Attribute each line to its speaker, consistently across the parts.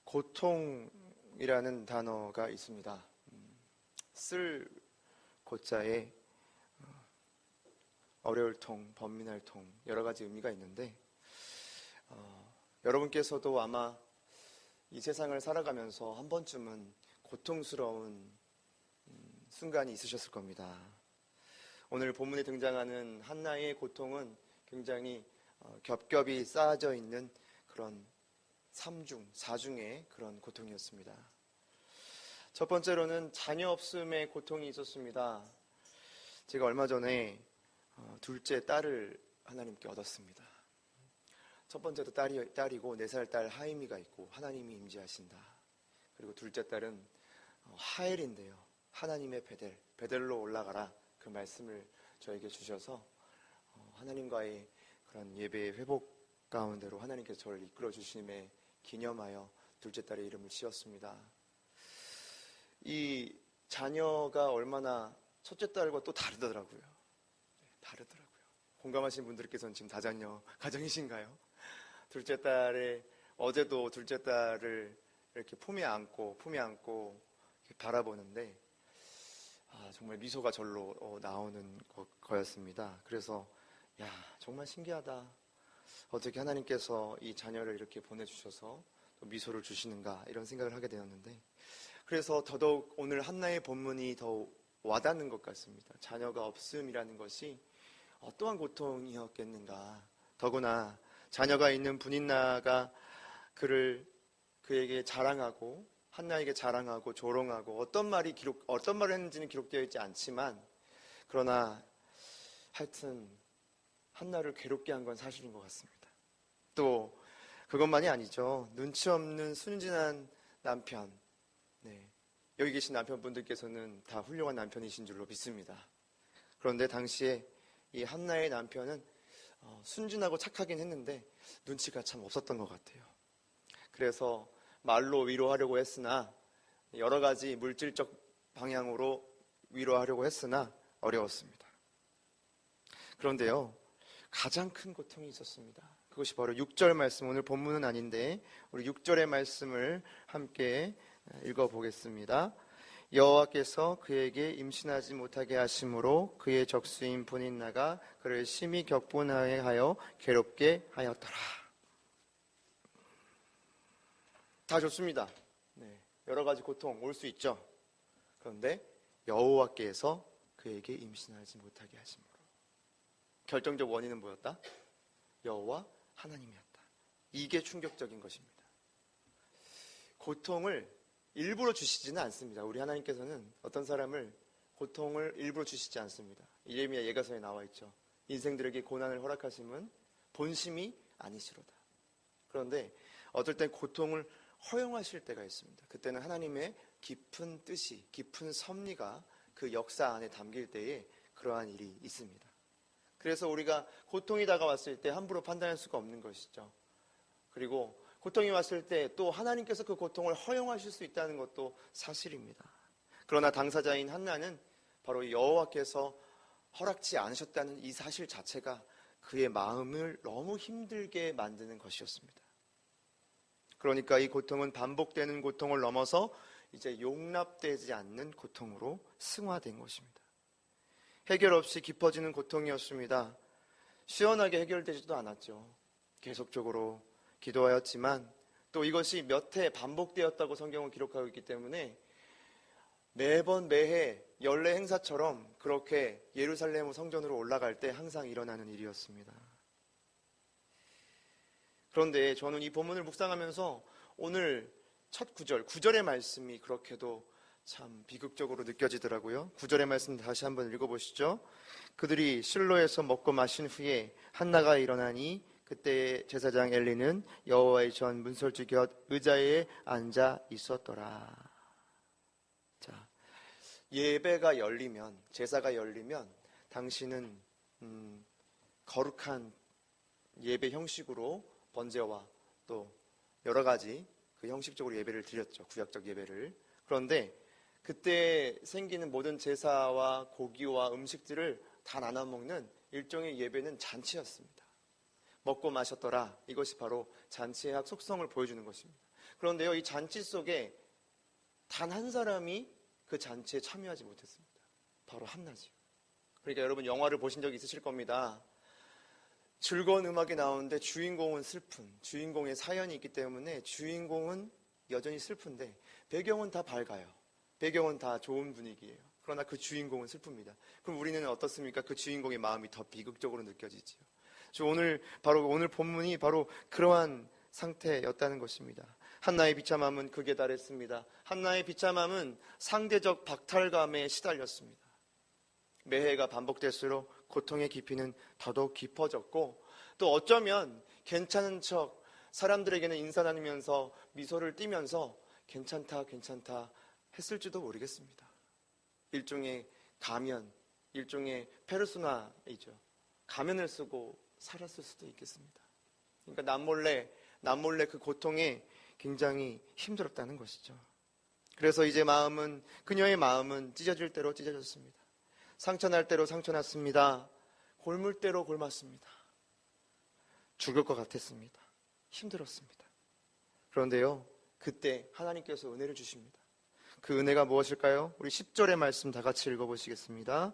Speaker 1: 고통이라는 단어가 있습니다. 쓸 고자에 어려울 통, 번민할 통, 여러 가지 의미가 있는데 여러분께서도 아마 이 세상을 살아가면서 한 번쯤은 고통스러운 순간이 있으셨을 겁니다. 오늘 본문에 등장하는 한나의 고통은 굉장히 겹겹이 쌓아져 있는 그런 4중의 그런 고통이었습니다. 첫 번째로는 자녀 없음의 고통이 있었습니다. 제가 얼마 전에 둘째 딸을 하나님께 얻었습니다. 첫 번째도 딸이고 4살 딸 하임이가 있고 하나님이 임재하신다. 그리고 둘째 딸은 하엘인데요. 하나님의 베델로 올라가라. 그 말씀을 저에게 주셔서 하나님과의 그런 예배의 회복 가운데로 하나님께서 저를 이끌어 주심에 기념하여 둘째 딸의 이름을 지었습니다. 이 자녀가 얼마나 첫째 딸과 또 다르더라고요. 다르더라고요. 공감하시는 분들께서는 지금 다자녀 가정이신가요? 둘째 딸의 어제도 둘째 딸을 이렇게 품에 안고 이렇게 바라보는데 정말 미소가 절로 나오는 거였습니다. 그래서 정말 신기하다. 어떻게 하나님께서 이 자녀를 이렇게 보내주셔서 또 미소를 주시는가 이런 생각을 하게 되었는데 그래서 더더욱 오늘 한나의 본문이 더 와닿는 것 같습니다. 자녀가 없음이라는 것이 어떠한 고통이었겠는가. 더구나 자녀가 있는 분인나가 그에게 자랑하고 한나에게 자랑하고 조롱하고 어떤 말을 했는지는 기록되어 있지 않지만 그러나 하여튼 한나를 괴롭게 한 건 사실인 것 같습니다. 또 그것만이 아니죠. 눈치 없는 순진한 남편. 여기 계신 남편분들께서는 다 훌륭한 남편이신 줄로 믿습니다. 그런데 당시에 이 한나의 남편은 순진하고 착하긴 했는데 눈치가 참 없었던 것 같아요. 그래서 말로 위로하려고 했으나 여러 가지 물질적 방향으로 위로하려고 했으나 어려웠습니다. 그런데요, 가장 큰 고통이 있었습니다. 그것이 바로 6절 말씀, 오늘 본문은 아닌데 우리 6절의 말씀을 함께 읽어보겠습니다. 여호와께서 그에게 임신하지 못하게 하심으로 그의 적수인 분인나가 그를 심히 격분하게 하여 괴롭게 하였더라. 다 좋습니다. 여러 가지 고통 올 수 있죠. 그런데 여호와께서 그에게 임신하지 못하게 하심으로 결정적 원인은 뭐였다? 여호와 하나님이었다. 이게 충격적인 것입니다. 고통을 일부러 주시지는 않습니다. 우리 하나님께서는 어떤 사람을 고통을 일부러 주시지 않습니다. 예레미야 예가서에 나와 있죠. 인생들에게 고난을 허락하심은 본심이 아니시로다. 그런데 어떨 땐 고통을 허용하실 때가 있습니다. 그때는 하나님의 깊은 뜻이, 깊은 섭리가 그 역사 안에 담길 때에 그러한 일이 있습니다. 그래서 우리가 고통이 다가왔을 때 함부로 판단할 수가 없는 것이죠. 그리고 고통이 왔을 때 또 하나님께서 그 고통을 허용하실 수 있다는 것도 사실입니다. 그러나 당사자인 한나는 바로 여호와께서 허락지 않으셨다는 이 사실 자체가 그의 마음을 너무 힘들게 만드는 것이었습니다. 그러니까 이 고통은 반복되는 고통을 넘어서 이제 용납되지 않는 고통으로 승화된 것입니다. 해결 없이 깊어지는 고통이었습니다. 시원하게 해결되지도 않았죠. 계속적으로 기도하였지만 또 이것이 몇 해 반복되었다고 성경은 기록하고 있기 때문에 매번 매해 연례 행사처럼 그렇게 예루살렘 성전으로 올라갈 때 항상 일어나는 일이었습니다. 그런데 저는 이 본문을 묵상하면서 오늘 첫 9절의 말씀이 그렇게도 참 비극적으로 느껴지더라고요. 9절의 말씀 다시 한번 읽어보시죠. 그들이 실로에서 먹고 마신 후에 한나가 일어나니 그때 제사장 엘리는 여호와의 전 문설주 곁 의자에 앉아 있었더라. 자, 예배가 열리면, 제사가 열리면 당신은 거룩한 예배 형식으로 번제와 또 여러 가지 그 형식적으로 예배를 드렸죠. 구약적 예배를. 그런데 그때 생기는 모든 제사와 고기와 음식들을 다 나눠 먹는 일종의 예배는 잔치였습니다. 먹고 마셨더라. 이것이 바로 잔치의 속성을 보여주는 것입니다. 그런데요, 이 잔치 속에 단 한 사람이 그 잔치에 참여하지 못했습니다. 바로 한나지요. 그러니까 여러분 영화를 보신 적 있으실 겁니다. 즐거운 음악이 나오는데 주인공은 슬픈, 주인공의 사연이 있기 때문에 주인공은 여전히 슬픈데 배경은 다 밝아요. 배경은 다 좋은 분위기예요. 그러나 그 주인공은 슬픕니다. 그럼 우리는 어떻습니까? 그 주인공의 마음이 더 비극적으로 느껴지지요. 오늘 본문이 바로 그러한 상태였다는 것입니다. 한나의 비참함은 극에 달했습니다. 한나의 비참함은 상대적 박탈감에 시달렸습니다. 매해가 반복될수록 고통의 깊이는 더더욱 깊어졌고, 또 어쩌면 괜찮은 척 사람들에게는 인사 나누면서 미소를 띠면서 괜찮다 했을지도 모르겠습니다. 일종의 가면, 일종의 페르소나이죠. 가면을 쓰고 살았을 수도 있겠습니다. 그러니까 남몰래 그 고통에 굉장히 힘들었다는 것이죠. 그래서 이제 그녀의 마음은 찢어질 대로 찢어졌습니다. 상처날 대로 상처났습니다. 골물 대로 골맞습니다. 죽을 것 같았습니다. 힘들었습니다. 그런데요, 그때 하나님께서 은혜를 주십니다. 그 은혜가 무엇일까요? 우리 10절의 말씀 다 같이 읽어보시겠습니다.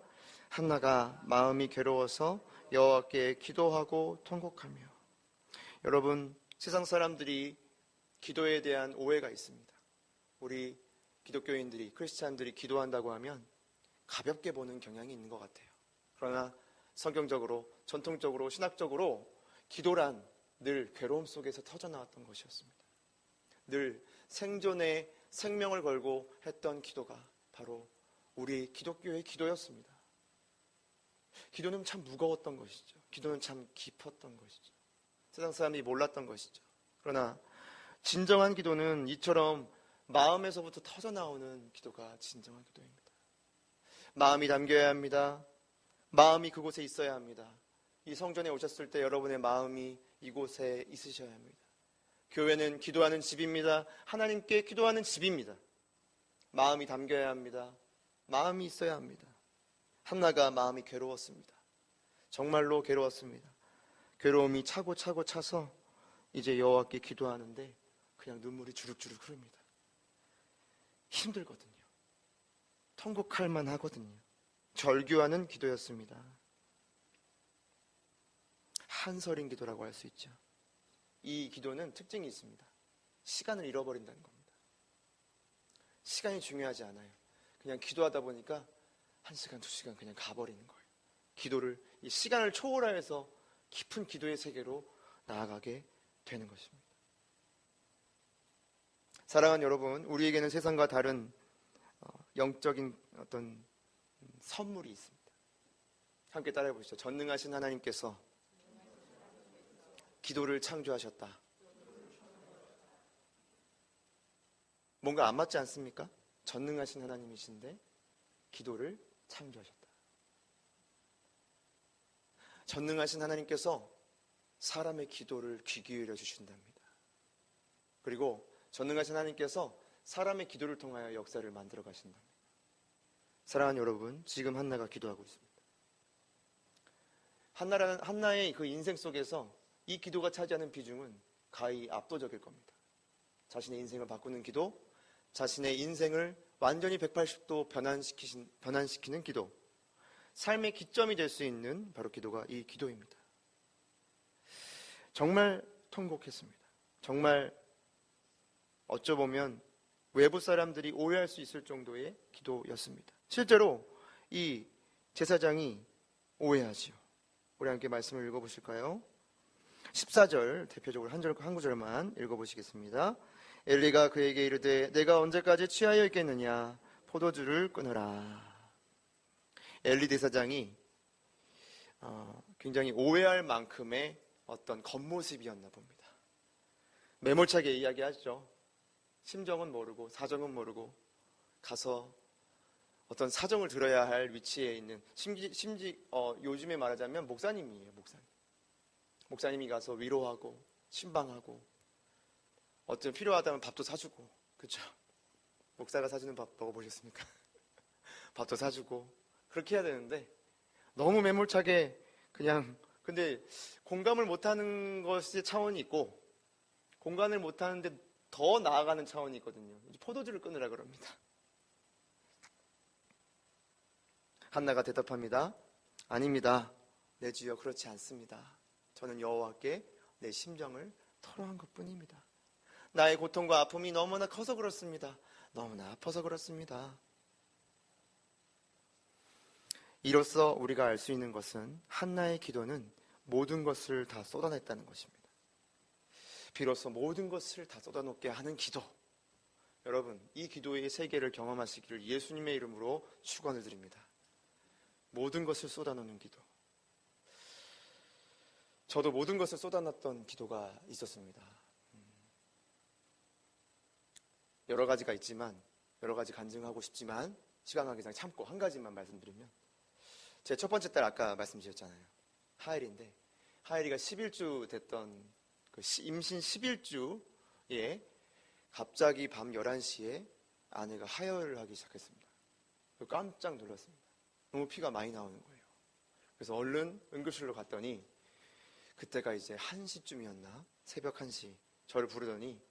Speaker 1: 한나가 마음이 괴로워서 여호와께 기도하고 통곡하며. 여러분, 세상 사람들이 기도에 대한 오해가 있습니다. 우리 기독교인들이, 크리스찬들이 기도한다고 하면 가볍게 보는 경향이 있는 것 같아요. 그러나 성경적으로, 전통적으로, 신학적으로 기도란 늘 괴로움 속에서 터져나왔던 것이었습니다. 늘 생존에 생명을 걸고 했던 기도가 바로 우리 기독교의 기도였습니다. 기도는 참 무거웠던 것이죠. 기도는 참 깊었던 것이죠. 세상 사람이 몰랐던 것이죠. 그러나 진정한 기도는 이처럼 마음에서부터 터져나오는 기도가 진정한 기도입니다. 마음이 담겨야 합니다. 마음이 그곳에 있어야 합니다. 이 성전에 오셨을 때 여러분의 마음이 이곳에 있으셔야 합니다. 교회는 기도하는 집입니다. 하나님께 기도하는 집입니다. 마음이 담겨야 합니다. 마음이 있어야 합니다. 한나가 마음이 괴로웠습니다. 정말로 괴로웠습니다. 괴로움이 차고 차서 이제 여호와께 기도하는데 그냥 눈물이 주룩주룩 흐릅니다. 힘들거든요. 통곡할 만하거든요. 절규하는 기도였습니다. 한서린 기도라고 할 수 있죠. 이 기도는 특징이 있습니다. 시간을 잃어버린다는 겁니다. 시간이 중요하지 않아요. 그냥 기도하다 보니까 1시간, 2시간 그냥 가버리는 거예요. 기도를, 이 시간을 초월해서 깊은 기도의 세계로 나아가게 되는 것입니다. 사랑하는 여러분, 우리에게는 세상과 다른 영적인 어떤 선물이 있습니다. 함께 따라해 보시죠. 전능하신 하나님께서 기도를 창조하셨다. 뭔가 안 맞지 않습니까? 전능하신 하나님이신데 기도를 창조하셨다. 전능하신 하나님께서 사람의 기도를 귀 기울여 주신답니다. 그리고 전능하신 하나님께서 사람의 기도를 통하여 역사를 만들어 가신답니다. 사랑하는 여러분, 지금 한나가 기도하고 있습니다. 한나의 그 인생 속에서 이 기도가 차지하는 비중은 가히 압도적일 겁니다. 자신의 인생을 바꾸는 기도, 자신의 인생을 완전히 180도 변환시키는 기도, 삶의 기점이 될 수 있는 바로 기도가 이 기도입니다. 정말 통곡했습니다. 정말 어쩌보면 외부 사람들이 오해할 수 있을 정도의 기도였습니다. 실제로 이 제사장이 오해하지요. 우리 함께 말씀을 읽어보실까요? 14절 대표적으로 한 구절만 읽어보시겠습니다. 엘리가 그에게 이르되 내가 언제까지 취하여 있겠느냐, 포도주를 끊으라. 엘리 대사장이 굉장히 오해할 만큼의 어떤 겉모습이었나 봅니다. 매몰차게 이야기하죠. 심정은 모르고 사정은 모르고 가서 어떤 사정을 들어야 할 위치에 있는 요즘에 말하자면 목사님이에요. 목사님이 가서 위로하고 신방하고 어쩌면 필요하다면 밥도 사주고, 그렇죠? 목사가 사주는 밥 먹어보셨습니까? 밥도 사주고 그렇게 해야 되는데 너무 매몰차게 그냥, 근데 공감을 못하는 것의 차원이 있고 공감을 못하는데 더 나아가는 차원이 있거든요. 이제 포도주를 끊으라 그럽니다. 한나가 대답합니다. 아닙니다. 내 주여, 그렇지 않습니다. 저는 여호와께 내 심정을 토로한 것뿐입니다. 나의 고통과 아픔이 너무나 커서 그렇습니다. 너무나 아파서 그렇습니다. 이로써 우리가 알 수 있는 것은 한나의 기도는 모든 것을 다 쏟아냈다는 것입니다. 비로소 모든 것을 다 쏟아놓게 하는 기도. 여러분, 이 기도의 세계를 경험하시기를 예수님의 이름으로 축원을 드립니다. 모든 것을 쏟아놓는 기도. 저도 모든 것을 쏟아놨던 기도가 있었습니다. 여러 가지가 있지만, 여러 가지 간증하고 싶지만 시간 관계상 참고 한 가지만 말씀드리면, 제 첫 번째 딸 아까 말씀드렸잖아요. 하엘인데, 하엘이가 11주 됐던 그 임신 11주에 갑자기 밤 11시에 아내가 하혈을 하기 시작했습니다. 깜짝 놀랐습니다. 너무 피가 많이 나오는 거예요. 그래서 얼른 응급실로 갔더니 그때가 이제 1시쯤이었나? 새벽 1시. 저를 부르더니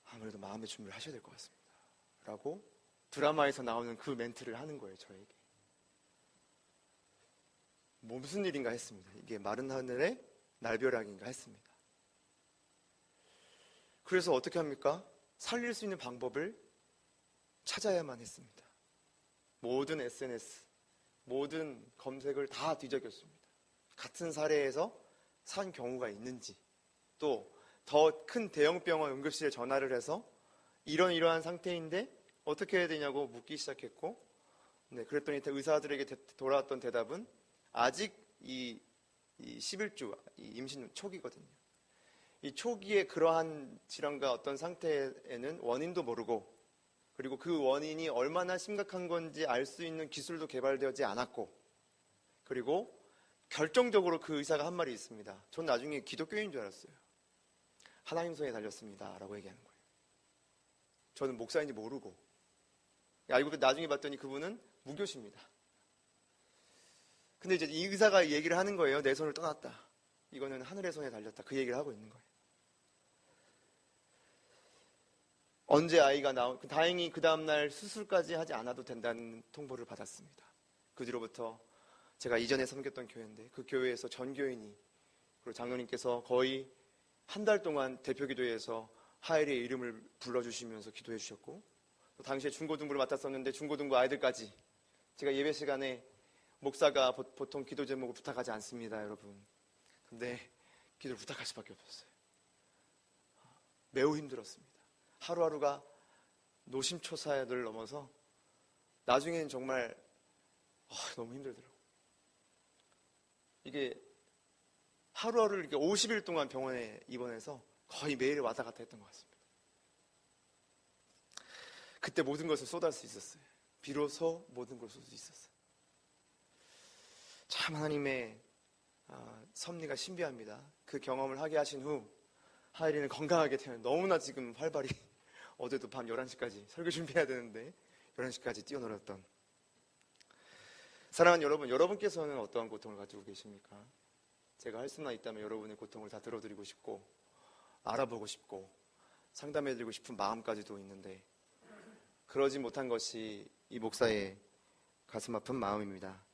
Speaker 1: 아무래도 마음의 준비를 하셔야 될 것 같습니다. 라고 드라마에서 나오는 그 멘트를 하는 거예요, 저에게. 뭐 무슨 일인가 했습니다. 이게 마른 하늘의 날벼락인가 했습니다. 그래서 어떻게 합니까? 살릴 수 있는 방법을 찾아야만 했습니다. 모든 SNS, 모든 검색을 다 뒤적였습니다. 같은 사례에서 산 경우가 있는지, 또 더 큰 대형 병원 응급실에 전화를 해서 이러한 상태인데 어떻게 해야 되냐고 묻기 시작했고, 그랬더니 의사들에게 돌아왔던 대답은 아직 이 11주, 이 임신 초기거든요. 이 초기에 그러한 질환과 어떤 상태에는 원인도 모르고, 그리고 그 원인이 얼마나 심각한 건지 알 수 있는 기술도 개발되지 않았고, 그리고 결정적으로 그 의사가 한 말이 있습니다. 전 나중에 기독교인인 줄 알았어요. 하나님 손에 달렸습니다 라고 얘기하는 거예요. 저는 목사인지 모르고 알고 나중에 봤더니 그분은 무교십니다. 근데 이제 이 의사가 얘기를 하는 거예요. 내 손을 떠났다. 이거는 하늘의 손에 달렸다. 그 얘기를 하고 있는 거예요. 언제 아이가 다행히 그 다음날 수술까지 하지 않아도 된다는 통보를 받았습니다. 그 뒤로부터 제가 이전에 섬겼던 교회인데 그 교회에서 전 교인이, 그리고 장로님께서 거의 한 달 동안 대표기도회에서 하엘의 이름을 불러주시면서 기도해 주셨고, 또 당시에 중고등부를 맡았었는데 중고등부 아이들까지, 제가 예배 시간에 목사가 보통 기도 제목을 부탁하지 않습니다, 여러분. 근데 기도를 부탁할 수밖에 없었어요. 매우 힘들었습니다. 하루하루가 노심초사를 넘어서 나중에는 정말 너무 힘들더라고요. 이게 하루하루를 이렇게 50일 동안 병원에 입원해서 거의 매일 왔다 갔다 했던 것 같습니다. 그때 모든 것을 쏟을 수 있었어요. 비로소 모든 것을 쏟을 수 있었어요. 참 하나님의 섭리가 신비합니다. 그 경험을 하게 하신 후 하엘이는 건강하게 되면 너무나 지금 활발히 어제도 밤 11시까지 설교 준비해야 되는데 11시까지 뛰어놀았던, 사랑하는 여러분, 여러분께서는 어떠한 고통을 가지고 계십니까? 제가 할 수만 있다면 여러분의 고통을 다 들어드리고 싶고 알아보고 싶고 상담해드리고 싶은 마음까지도 있는데 그러지 못한 것이 이 목사의 가슴 아픈 마음입니다.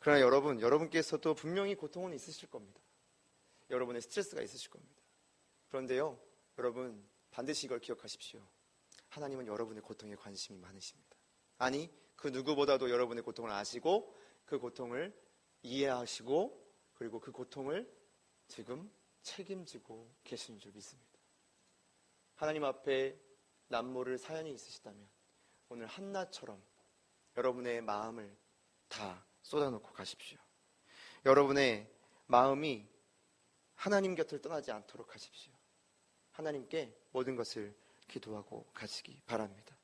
Speaker 1: 그러나 여러분께서도 분명히 고통은 있으실 겁니다. 여러분의 스트레스가 있으실 겁니다. 그런데요, 여러분 반드시 이걸 기억하십시오. 하나님은 여러분의 고통에 관심이 많으십니다. 아니, 그 누구보다도 여러분의 고통을 아시고 그 고통을 이해하시고 그리고 그 고통을 지금 책임지고 계시는 줄 믿습니다. 하나님 앞에 남모를 사연이 있으시다면 오늘 한나처럼 여러분의 마음을 다 쏟아놓고 가십시오. 여러분의 마음이 하나님 곁을 떠나지 않도록 하십시오. 하나님께 모든 것을 기도하고 가시기 바랍니다.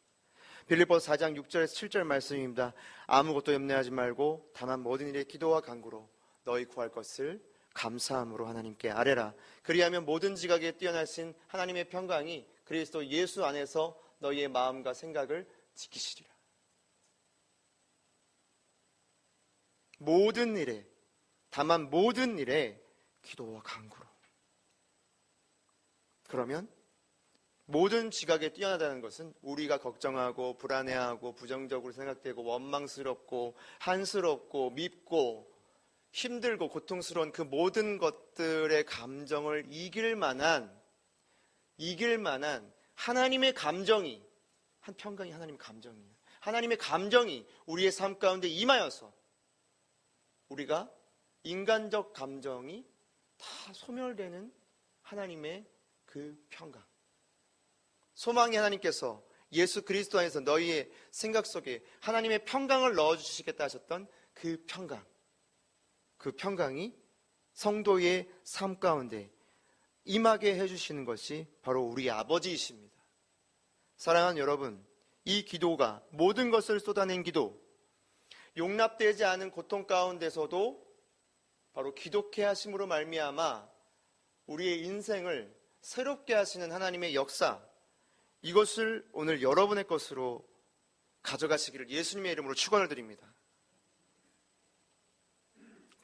Speaker 1: 빌립보서 4장 6절에서 7절 말씀입니다. 아무것도 염려하지 말고 다만 모든 일에 기도와 간구로 너희 구할 것을 감사함으로 하나님께 아뢰라. 그리하면 모든 지각에 뛰어나신 하나님의 평강이 그리스도 예수 안에서 너희의 마음과 생각을 지키시리라. 모든 일에, 다만 모든 일에 기도와 간구로. 그러면 모든 지각에 뛰어나다는 것은 우리가 걱정하고 불안해하고 부정적으로 생각되고 원망스럽고 한스럽고 밉고 힘들고 고통스러운 그 모든 것들의 감정을 이길 만한 하나님의 감정이, 한 평강이 하나님의 감정이에요. 하나님의 감정이 우리의 삶 가운데 임하여서 우리가 인간적 감정이 다 소멸되는 하나님의 그 평강. 소망의 하나님께서 예수 그리스도 안에서 너희의 생각 속에 하나님의 평강을 넣어주시겠다 하셨던 그 평강. 그 평강이 성도의 삶 가운데 임하게 해주시는 것이 바로 우리 아버지이십니다. 사랑하는 여러분, 이 기도가 모든 것을 쏟아낸 기도, 용납되지 않은 고통 가운데서도 바로 기독해 하심으로 말미암아 우리의 인생을 새롭게 하시는 하나님의 역사, 이것을 오늘 여러분의 것으로 가져가시기를 예수님의 이름으로 축원을 드립니다.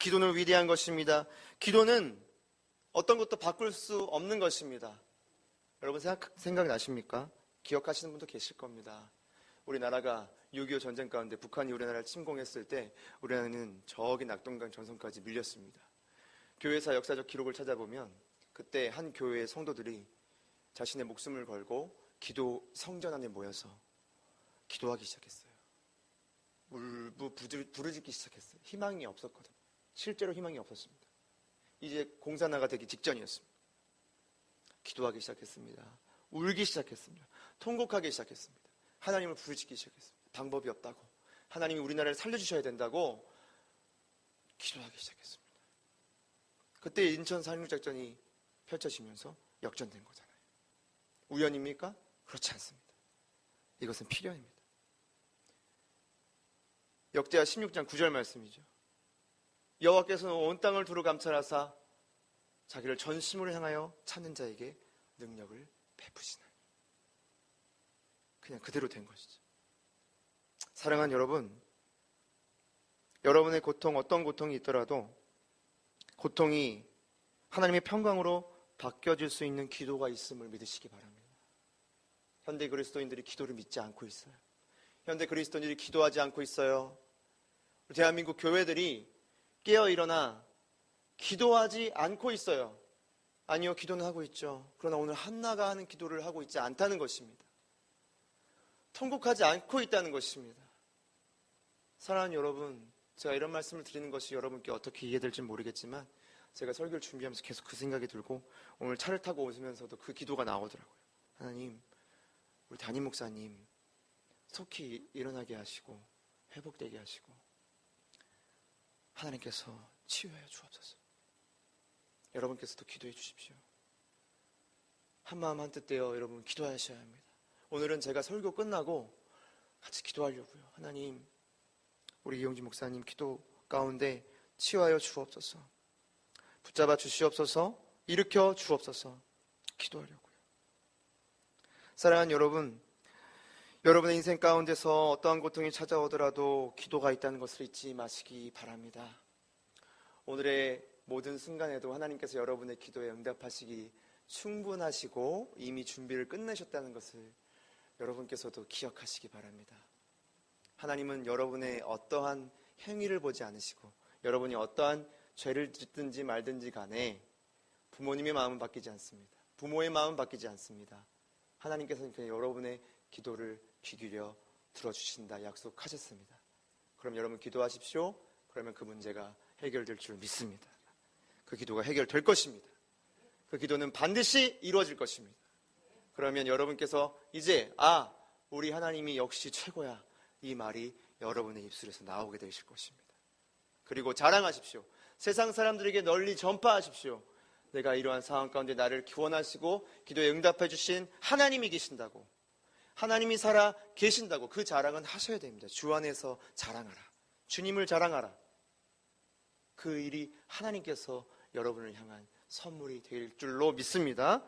Speaker 1: 기도는 위대한 것입니다. 기도는 어떤 것도 바꿀 수 없는 것입니다. 여러분 생각나십니까? 기억하시는 분도 계실 겁니다. 우리나라가 6.25 전쟁 가운데 북한이 우리나라를 침공했을 때 우리나라는 저기 낙동강 전선까지 밀렸습니다. 교회사 역사적 기록을 찾아보면 그때 한 교회의 성도들이 자신의 목숨을 걸고 기도 성전 안에 모여서 기도하기 시작했어요. 울고 부르짖기 시작했어요. 희망이 없었거든요. 실제로 희망이 없었습니다. 이제 공산화가 되기 직전이었습니다. 기도하기 시작했습니다. 울기 시작했습니다. 통곡하기 시작했습니다. 하나님을 부르짖기 시작했습니다. 방법이 없다고, 하나님이 우리나라를 살려주셔야 된다고 기도하기 시작했습니다. 그때 인천 상륙작전이 펼쳐지면서 역전된 거잖아요. 우연입니까? 그렇지 않습니다. 이것은 필연입니다. 역대하 16장 9절 말씀이죠. 여호와께서는 온 땅을 두루 감찰하사 자기를 전심으로 향하여 찾는 자에게 능력을 베푸시나니. 그냥 그대로 된 것이죠. 사랑하는 여러분, 여러분의 고통, 어떤 고통이 있더라도 고통이 하나님의 평강으로 바뀌어질 수 있는 기도가 있음을 믿으시기 바랍니다. 현대 그리스도인들이 기도를 믿지 않고 있어요. 현대 그리스도인들이 기도하지 않고 있어요. 대한민국 교회들이 깨어 일어나 기도하지 않고 있어요. 아니요, 기도는 하고 있죠. 그러나 오늘 한나가 하는 기도를 하고 있지 않다는 것입니다. 통곡하지 않고 있다는 것입니다. 사랑하는 여러분, 제가 이런 말씀을 드리는 것이 여러분께 어떻게 이해될지 모르겠지만 제가 설교를 준비하면서 계속 그 생각이 들고 오늘 차를 타고 오시면서도 그 기도가 나오더라고요. 하나님, 우리 담임 목사님 속히 일어나게 하시고 회복되게 하시고 하나님께서 치유하여 주옵소서. 여러분께서도 기도해 주십시오. 한마음 한뜻 되어 여러분 기도하셔야 합니다. 오늘은 제가 설교 끝나고 같이 기도하려고요. 하나님, 우리 이용진 목사님 기도 가운데 치유하여 주옵소서. 붙잡아 주시옵소서. 일으켜 주옵소서. 기도하려고요. 사랑하는 여러분, 여러분의 인생 가운데서 어떠한 고통이 찾아오더라도 기도가 있다는 것을 잊지 마시기 바랍니다. 오늘의 모든 순간에도 하나님께서 여러분의 기도에 응답하시기 충분하시고 이미 준비를 끝내셨다는 것을 여러분께서도 기억하시기 바랍니다. 하나님은 여러분의 어떠한 행위를 보지 않으시고 여러분이 어떠한 죄를 짓든지 말든지 간에 부모님의 마음은 바뀌지 않습니다. 부모의 마음은 바뀌지 않습니다. 하나님께서는 그냥 여러분의 기도를 귀 기울여 들어주신다 약속하셨습니다. 그럼 여러분 기도하십시오. 그러면 그 문제가 해결될 줄 믿습니다. 그 기도가 해결될 것입니다. 그 기도는 반드시 이루어질 것입니다. 그러면 여러분께서 이제 우리 하나님이 역시 최고야, 이 말이 여러분의 입술에서 나오게 되실 것입니다. 그리고 자랑하십시오. 세상 사람들에게 널리 전파하십시오. 내가 이러한 상황 가운데 나를 구원하시고 기도에 응답해 주신 하나님이 계신다고, 하나님이 살아 계신다고 그 자랑은 하셔야 됩니다. 주 안에서 자랑하라. 주님을 자랑하라. 그 일이 하나님께서 여러분을 향한 선물이 될 줄로 믿습니다.